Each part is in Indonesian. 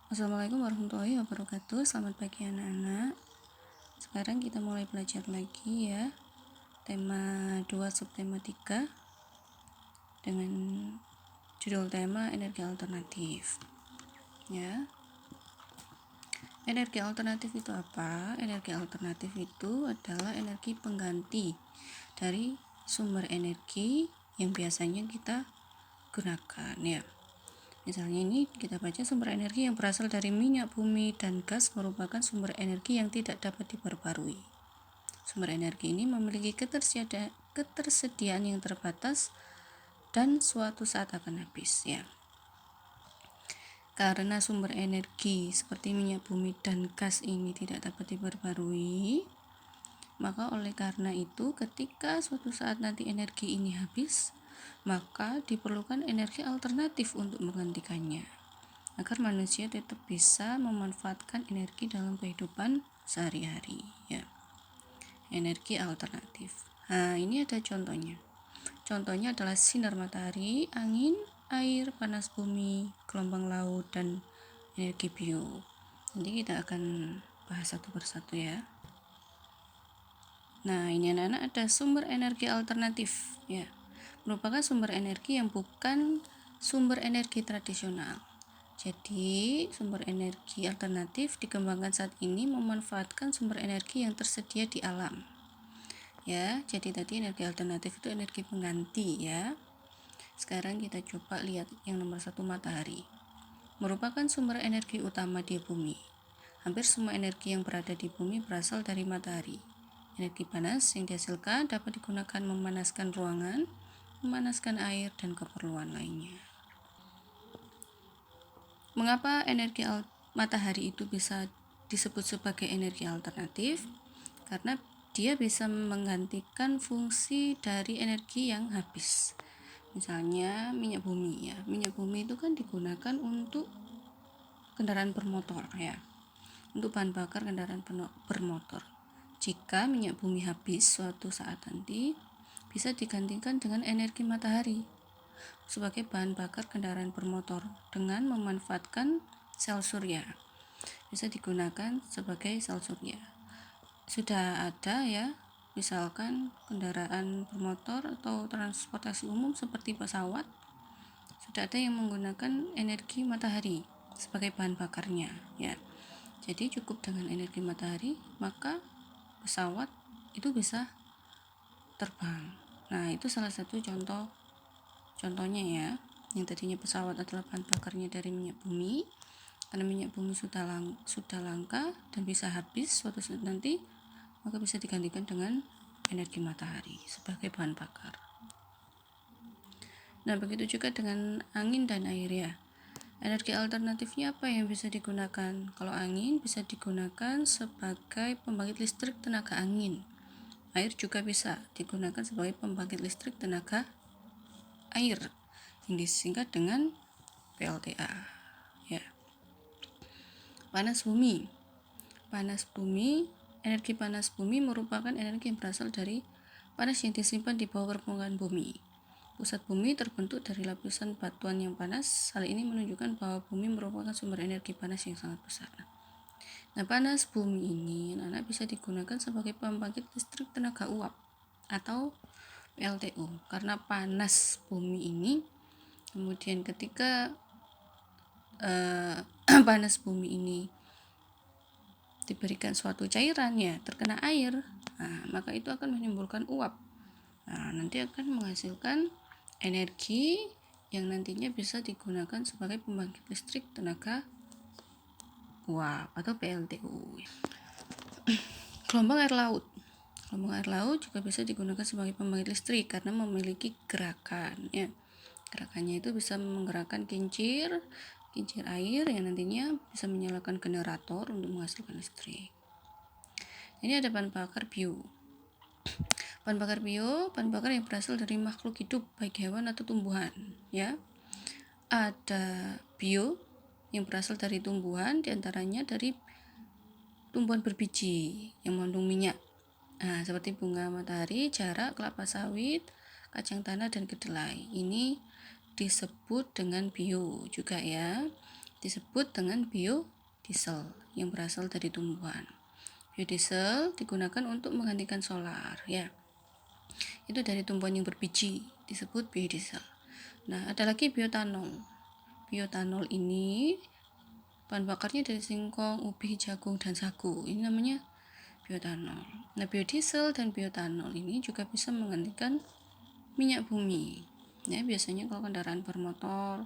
Assalamualaikum warahmatullahi wabarakatuh. Selamat pagi anak-anak. Sekarang kita mulai belajar lagi ya. Tema 2 subtema 3 dengan judul tema energi alternatif. Ya. Energi alternatif itu apa? Energi alternatif itu adalah energi pengganti dari sumber energi yang biasanya kita gunakan ya. Misalnya ini kita baca, sumber energi yang berasal dari minyak bumi dan gas merupakan sumber energi yang tidak dapat diperbarui. Sumber energi ini memiliki ketersediaan yang terbatas dan suatu saat akan habis ya. Karena sumber energi seperti minyak bumi dan gas ini tidak dapat diperbarui, maka oleh karena itu ketika suatu saat nanti energi ini habis, maka diperlukan energi alternatif untuk menggantikannya, agar manusia tetap bisa memanfaatkan energi dalam kehidupan sehari-hari ya. Energi alternatif. Nah, ini ada contohnya. Contohnya adalah sinar matahari, angin, air, panas bumi, gelombang laut, dan energi bio. Nanti kita akan bahas satu persatu ya. Nah, ini anak-anak ada sumber energi alternatif ya. Merupakan sumber energi yang bukan sumber energi tradisional. Jadi, sumber energi alternatif dikembangkan saat ini memanfaatkan sumber energi yang tersedia di alam. Ya, jadi tadi energi alternatif itu energi pengganti ya. Sekarang kita coba lihat yang nomor 1, matahari. Merupakan sumber energi utama di bumi. Hampir semua energi yang berada di bumi berasal dari matahari. Energi panas yang dihasilkan dapat digunakan memanaskan ruangan, memanaskan air, dan keperluan lainnya. Mengapa energi matahari itu bisa disebut sebagai energi alternatif? Karena dia bisa menggantikan fungsi dari energi yang habis. Misalnya minyak bumi ya. Minyak bumi itu kan digunakan untuk kendaraan bermotor ya. Untuk bahan bakar kendaraan bermotor. Jika minyak bumi habis suatu saat nanti, bisa digantikan dengan energi matahari sebagai bahan bakar kendaraan bermotor dengan memanfaatkan sel surya. Bisa digunakan sebagai sel surya. Sudah ada ya, misalkan kendaraan bermotor atau transportasi umum seperti pesawat, sudah ada yang menggunakan energi matahari sebagai bahan bakarnya ya. Jadi cukup dengan energi matahari, maka pesawat itu bisa terbang. Nah, itu salah satu contohnya ya. Yang tadinya pesawat adalah bahan bakarnya dari minyak bumi, karena minyak bumi sudah langka dan bisa habis suatu saat nanti, maka bisa digantikan dengan energi matahari sebagai bahan bakar. Nah, begitu juga dengan angin dan air ya. Energi alternatifnya apa yang bisa digunakan? Kalau angin bisa digunakan sebagai pembangkit listrik tenaga angin. Air juga bisa digunakan sebagai pembangkit listrik tenaga air yang disingkat dengan PLTA ya. Panas bumi. Energi panas bumi merupakan energi yang berasal dari panas yang disimpan di bawah permukaan bumi. Pusat bumi terbentuk dari lapisan batuan yang panas. Hal ini menunjukkan bahwa bumi merupakan sumber energi panas yang sangat besar. Nah, panas bumi ini bisa digunakan sebagai pembangkit listrik tenaga uap atau PLTU. Karena panas bumi ini, kemudian ketika panas bumi ini diberikan suatu cairan ya, terkena air, maka itu akan menimbulkan uap. Nanti akan menghasilkan energi yang nantinya bisa digunakan sebagai pembangkit listrik tenaga uap atau PLTU. Gelombang air laut juga bisa digunakan sebagai pembangkit listrik karena memiliki gerakan ya. Gerakannya itu bisa menggerakkan kincir air yang nantinya bisa menyalakan generator untuk menghasilkan listrik. Ini ada bahan bakar bio. Bahan bakar yang berasal dari makhluk hidup, baik hewan atau tumbuhan ya. Ada bio yang berasal dari tumbuhan, diantaranya dari tumbuhan berbiji yang mengandung minyak, seperti bunga matahari, jarak, kelapa sawit, kacang tanah, dan kedelai. Ini disebut dengan bio juga ya. disebut dengan biodiesel yang berasal dari tumbuhan. Biodiesel digunakan untuk menggantikan solar, ya. Itu dari tumbuhan yang berbiji, disebut biodiesel. Nah, ada lagi bioetanol. Bioetanol ini bahan bakarnya dari singkong, ubi, jagung, dan sagu. Ini namanya bioetanol. Nah, biodiesel dan bioetanol ini juga bisa menggantikan minyak bumi. Ya, biasanya kalau kendaraan bermotor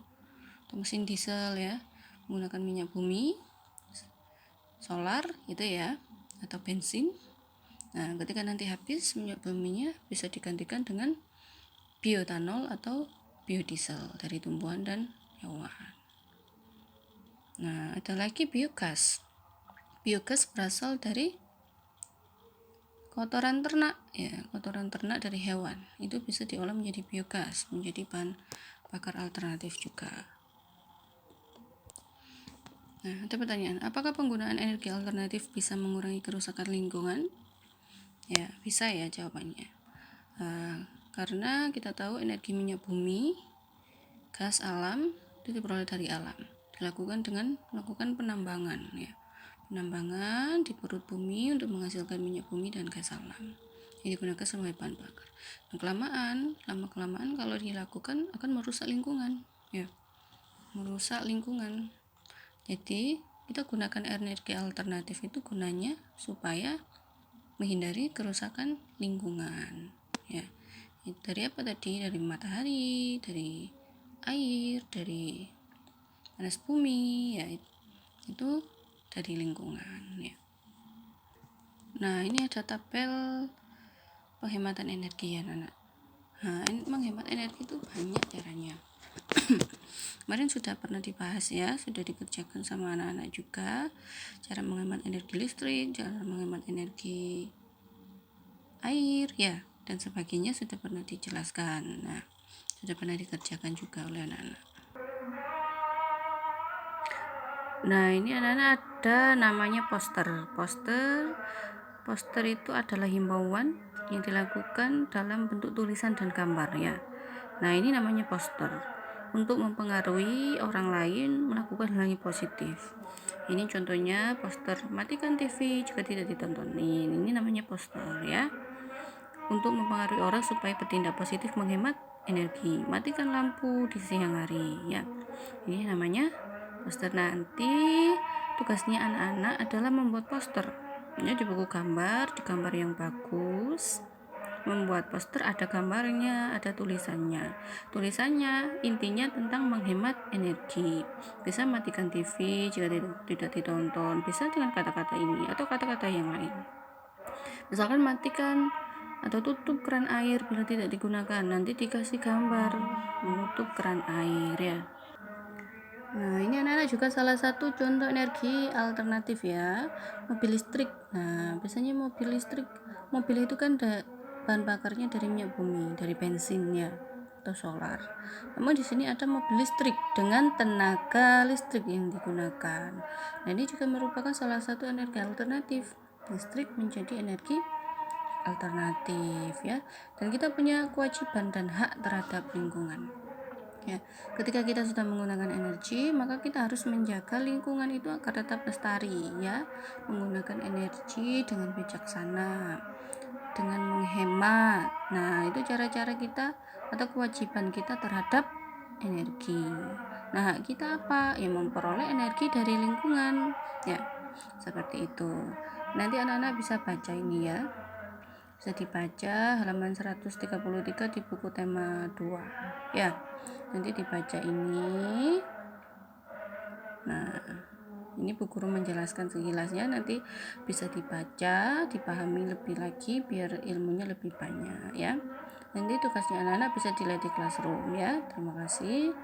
atau mesin diesel ya, menggunakan minyak bumi, solar itu ya, atau bensin. Nah, ketika nanti habis minyak buminya bisa digantikan dengan bioetanol atau biodiesel dari tumbuhan dan hewan. Nah, ada lagi biogas. Biogas berasal dari kotoran ternak, ya, kotoran ternak dari hewan. Itu bisa diolah menjadi biogas, menjadi bahan bakar alternatif juga. Nah, ada pertanyaan, apakah penggunaan energi alternatif bisa mengurangi kerusakan lingkungan? Ya, bisa ya jawabannya. Karena kita tahu energi minyak bumi, gas alam itu diperoleh dari alam, dilakukan dengan melakukan penambangan, ya. Penambangan di perut bumi untuk menghasilkan minyak bumi dan gas alam yang digunakan sebagai bahan bakar. Dan lama-kelamaan kalau dilakukan akan merusak lingkungan, ya, merusak lingkungan. Jadi kita gunakan energi alternatif itu gunanya supaya menghindari kerusakan lingkungan, ya. Dari apa tadi? Dari matahari, dari air, dari panas bumi, ya, itu dari lingkungan, ya. Nah, ini ada tabel penghematan energi ya, anak. Nah, ini menghemat energi itu banyak caranya. Kemarin sudah pernah dibahas ya, sudah dikerjakan sama anak-anak juga, cara menghemat energi listrik, cara menghemat energi air, ya, dan sebagainya sudah pernah dijelaskan. Nah, sudah pernah dikerjakan juga oleh anak-anak. Nah, ini anak-anak ada namanya poster. Poster itu adalah himbauan yang dilakukan dalam bentuk tulisan dan gambar, ya. Nah, ini namanya poster untuk mempengaruhi orang lain melakukan hal yang positif. Ini contohnya poster matikan TV jika tidak ditonton. Ini namanya poster, ya. Untuk mempengaruhi orang supaya bertindak positif menghemat energi. Matikan lampu di siang hari, ya. Ini namanya poster. Nanti tugasnya anak-anak adalah membuat poster. Ya, di buku gambar, di gambar yang bagus. Membuat poster ada gambarnya, ada tulisannya. Tulisannya intinya tentang menghemat energi. Bisa matikan TV jika tidak ditonton. Bisa dengan kata-kata ini atau kata-kata yang lain. Misalkan matikan atau tutup keran air bila tidak digunakan. Nanti dikasih gambar menutup keran air, ya. Nah, ini anak-anak juga salah satu contoh energi alternatif, ya, mobil listrik. Nah, biasanya mobil itu kan bahan bakarnya dari minyak bumi, dari bensin, ya, atau solar. Namun di sini ada mobil listrik dengan tenaga listrik yang digunakan. Nah, ini juga merupakan salah satu energi alternatif. Listrik menjadi energi alternatif, ya. Dan kita punya kewajiban dan hak terhadap lingkungan. Ya, ketika kita sudah menggunakan energi, maka kita harus menjaga lingkungan itu agar tetap lestari, ya. Menggunakan energi dengan bijaksana, dengan menghemat. Nah, itu cara-cara kita atau kewajiban kita terhadap energi. Nah, kita apa? Ya, memperoleh energi dari lingkungan, ya. Seperti itu. Nanti anak-anak bisa baca ini, ya. Bisa dibaca halaman 133 di buku tema 2, ya. Nanti dibaca ini. Nah, ini Bu Guru menjelaskan sekilasnya, nanti bisa dibaca, dipahami lebih lagi biar ilmunya lebih banyak, ya. Nanti tugasnya anak-anak bisa dilihat di classroom, ya. Terima kasih.